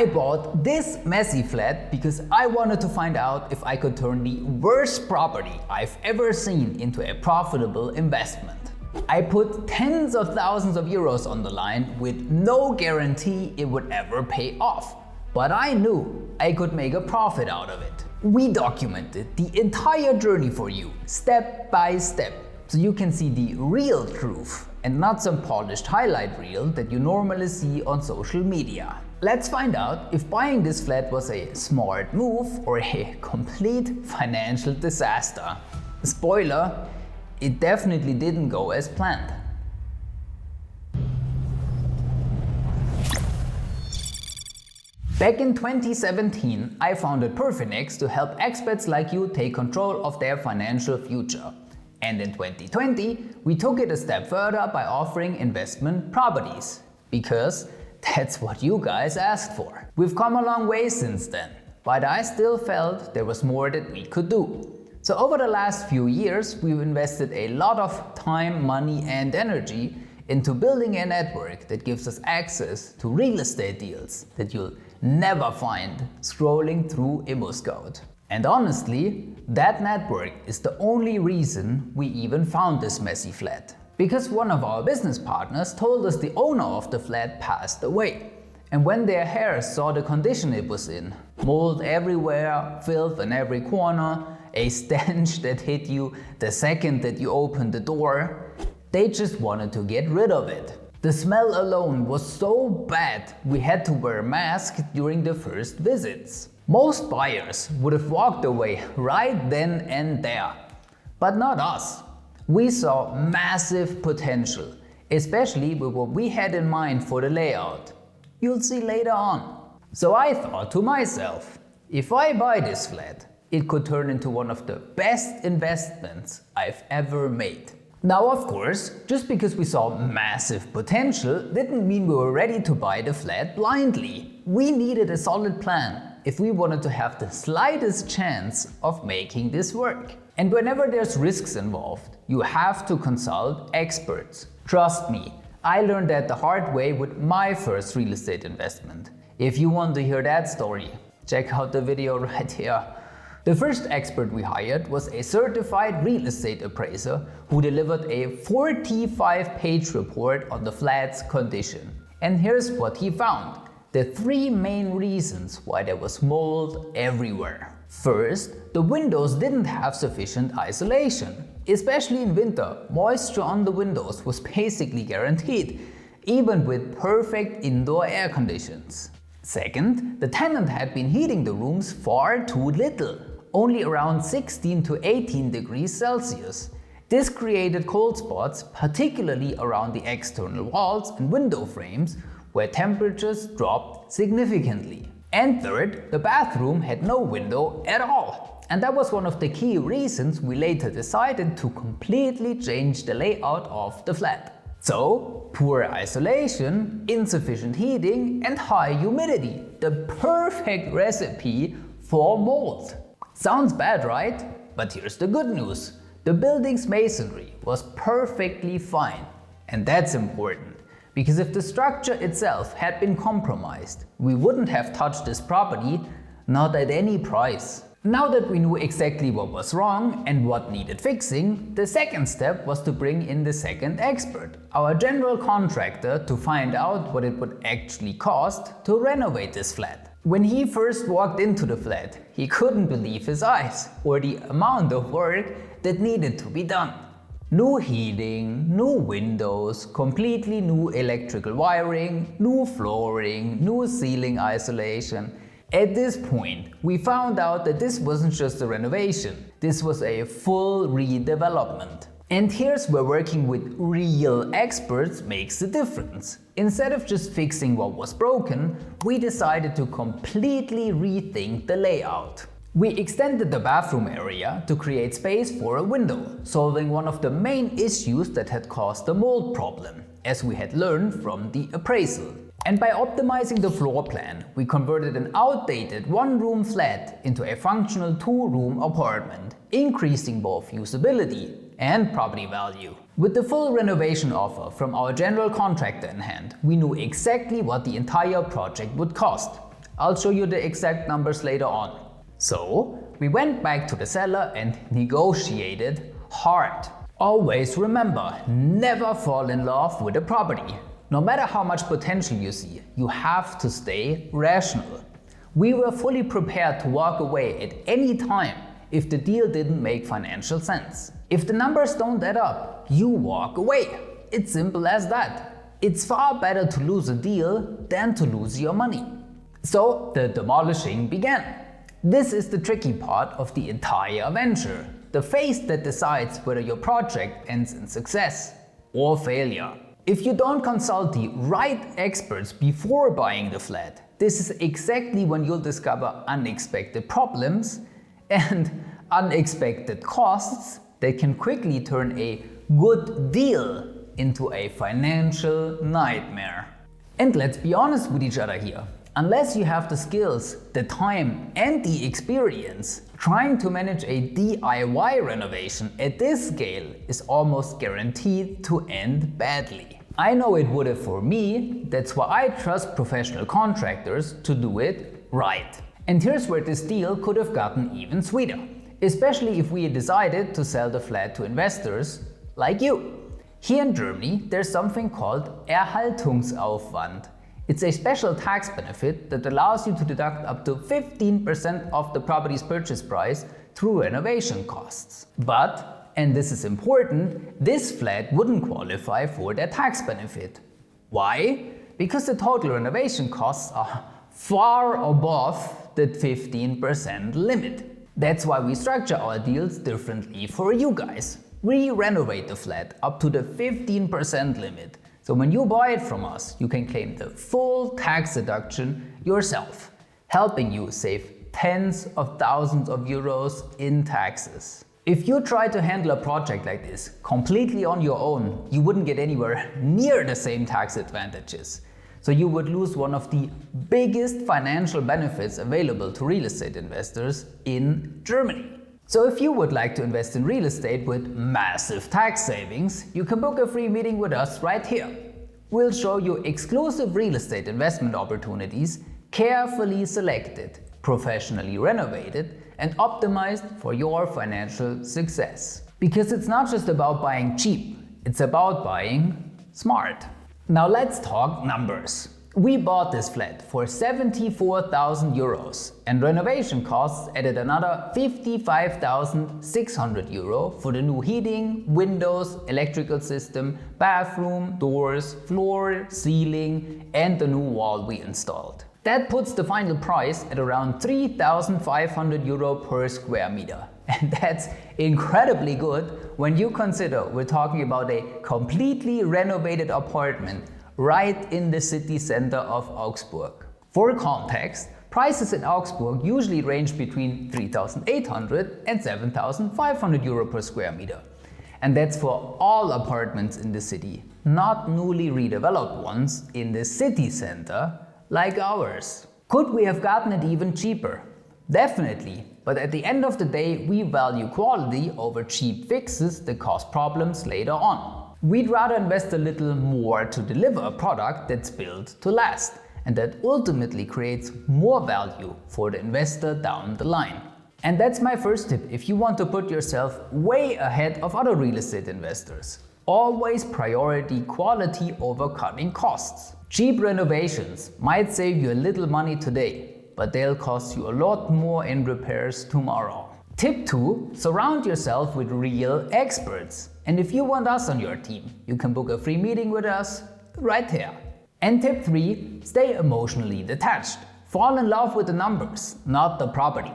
I bought this messy flat because I wanted to find out if I could turn the worst property I've ever seen into a profitable investment. I put tens of thousands of euros on the line with no guarantee it would ever pay off, but I knew I could make a profit out of it. We documented the entire journey for you, step by step, so you can see the real truth and not some polished highlight reel that you normally see on social media. Let's find out if buying this flat was a smart move or a complete financial disaster. Spoiler, it definitely didn't go as planned. Back in 2017, I founded Perfinex to help expats like you take control of their financial future. And in 2020, we took it a step further by offering investment properties. Because that's what you guys asked for. We've come a long way since then, but I still felt there was more that we could do. So over the last few years, we've invested a lot of time, money and energy into building a network that gives us access to real estate deals that you'll never find scrolling through ImmoScout. And honestly, that network is the only reason we even found this messy flat. Because one of our business partners told us the owner of the flat passed away. And when their heirs saw the condition it was in, mold everywhere, filth in every corner, a stench that hit you the second that you opened the door, they just wanted to get rid of it. The smell alone was so bad we had to wear masks during the first visits. Most buyers would have walked away right then and there, but not us. We saw massive potential, especially with what we had in mind for the layout. You'll see later on. So I thought to myself, if I buy this flat, it could turn into one of the best investments I've ever made. Now of course, just because we saw massive potential didn't mean we were ready to buy the flat blindly. We needed a solid plan if we wanted to have the slightest chance of making this work. And whenever there's risks involved, you have to consult experts. Trust me, I learned that the hard way with my first real estate investment. If you want to hear that story, check out the video right here. The first expert we hired was a certified real estate appraiser who delivered a 45-page report on the flat's condition. And here's what he found: the three main reasons why there was mold everywhere. First, the windows didn't have sufficient isolation. Especially in winter, moisture on the windows was basically guaranteed, even with perfect indoor air conditions. Second, the tenant had been heating the rooms far too little, only around 16 to 18 degrees Celsius. This created cold spots, particularly around the external walls and window frames, where temperatures dropped significantly. And third, the bathroom had no window at all. And that was one of the key reasons we later decided to completely change the layout of the flat. So, poor isolation, insufficient heating and high humidity. The perfect recipe for mold. Sounds bad, right? But here's the good news. The building's masonry was perfectly fine. And that's important, because if the structure itself had been compromised, we wouldn't have touched this property, not at any price. Now that we knew exactly what was wrong and what needed fixing, the second step was to bring in the second expert, our general contractor, to find out what it would actually cost to renovate this flat. When he first walked into the flat, he couldn't believe his eyes, or the amount of work that needed to be done. New heating, new windows, completely new electrical wiring, new flooring, new ceiling isolation. At this point, we found out that this wasn't just a renovation, this was a full redevelopment. And here's where working with real experts makes a difference. Instead of just fixing what was broken, we decided to completely rethink the layout. We extended the bathroom area to create space for a window, solving one of the main issues that had caused the mold problem, as we had learned from the appraisal. And by optimizing the floor plan, we converted an outdated one-room flat into a functional two-room apartment, increasing both usability and property value. With the full renovation offer from our general contractor in hand, we knew exactly what the entire project would cost. I'll show you the exact numbers later on. So, we went back to the seller and negotiated hard. Always remember, never fall in love with a property. No matter how much potential you see, you have to stay rational. We were fully prepared to walk away at any time if the deal didn't make financial sense. If the numbers don't add up, you walk away. It's simple as that. It's far better to lose a deal than to lose your money. So the demolishing began. This is the tricky part of the entire venture. The phase that decides whether your project ends in success or failure. If you don't consult the right experts before buying the flat, this is exactly when you'll discover unexpected problems and unexpected costs that can quickly turn a good deal into a financial nightmare. And let's be honest with each other here. Unless you have the skills, the time and the experience, trying to manage a DIY renovation at this scale is almost guaranteed to end badly. I know it would have for me, that's why I trust professional contractors to do it right. And here's where this deal could have gotten even sweeter, especially if we had decided to sell the flat to investors like you. Here in Germany, there's something called Erhaltungsaufwand. It's a special tax benefit that allows you to deduct up to 15% of the property's purchase price through renovation costs. But, and this is important, this flat wouldn't qualify for that tax benefit. Why? Because the total renovation costs are far above that 15% limit. That's why we structure our deals differently for you guys. We renovate the flat up to the 15% limit. So when you buy it from us, you can claim the full tax deduction yourself, helping you save tens of thousands of euros in taxes. If you try to handle a project like this completely on your own, you wouldn't get anywhere near the same tax advantages. So you would lose one of the biggest financial benefits available to real estate investors in Germany. So if you would like to invest in real estate with massive tax savings, you can book a free meeting with us right here. We'll show you exclusive real estate investment opportunities, carefully selected, professionally renovated, and optimized for your financial success. Because it's not just about buying cheap, it's about buying smart. Now let's talk numbers. We bought this flat for 74,000 euros and renovation costs added another 55,600 euro for the new heating, windows, electrical system, bathroom, doors, floor, ceiling and the new wall we installed. That puts the final price at around 3,500 euro per square meter. And that's incredibly good when you consider we're talking about a completely renovated apartment right in the city center of Augsburg. For context, prices in Augsburg usually range between 3,800 and 7,500 euro per square meter. And that's for all apartments in the city, not newly redeveloped ones in the city center like ours. Could we have gotten it even cheaper? Definitely, but at the end of the day, we value quality over cheap fixes that cause problems later on. We'd rather invest a little more to deliver a product that's built to last and that ultimately creates more value for the investor down the line. And that's my first tip if you want to put yourself way ahead of other real estate investors. Always priority quality over cutting costs. Cheap renovations might save you a little money today, but they'll cost you a lot more in repairs tomorrow. Tip 2. Surround yourself with real experts. And if you want us on your team, you can book a free meeting with us right here. And tip 3. Stay emotionally detached. Fall in love with the numbers, not the property.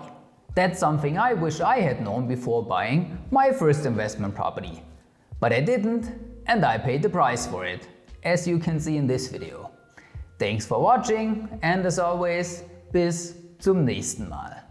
That's something I wish I had known before buying my first investment property. But I didn't, and I paid the price for it, as you can see in this video. Thanks for watching, and as always, bis zum nächsten Mal.